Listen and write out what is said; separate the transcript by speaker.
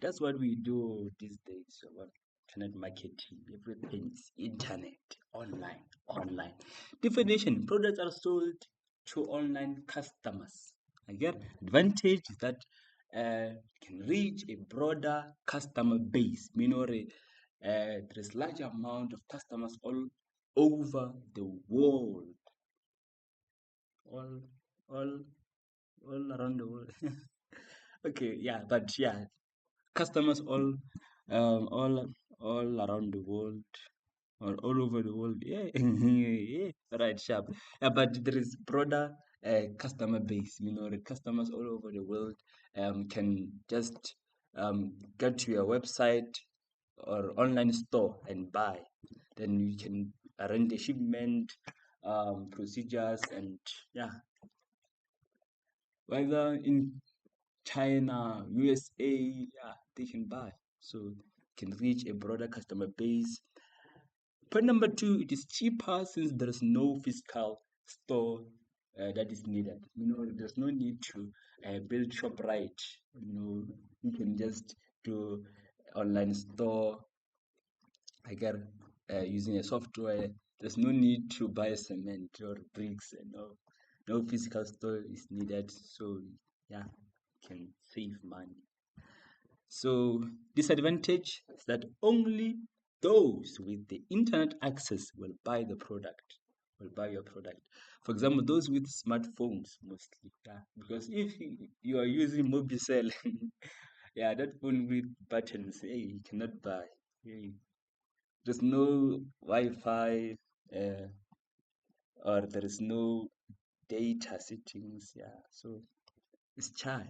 Speaker 1: That's what we do these days. About internet marketing, everything is internet, online. Definition: products are sold to online customers. Again, advantage is that can reach a broader customer base, meaning there's large amount of customers all over the world, all all all around the world. Okay, yeah, but yeah, customers all around the world or all over the world. Yeah, yeah, right, sharp. Yeah, but there is broader customer base. The customers all over the world can just get to your website or online store and buy. Then you can arrange the shipment procedures, and yeah, whether in China, USA, yeah, they can buy. So can reach a broader customer base. Point number two, it is cheaper since there is no physical store that is needed. There's no need to build shop right. You can just do online store, again, using a software. There's no need to buy cement or bricks, and no physical store is needed. So yeah, can save money. So disadvantage is that only those with the internet access will buy the product, will buy your product. For example, those with smartphones mostly, yeah. Because if you are using Mobicel, yeah, that phone with buttons, hey, you cannot buy. Hey, there's no Wi-Fi, or there is no data settings, yeah. So it's chai.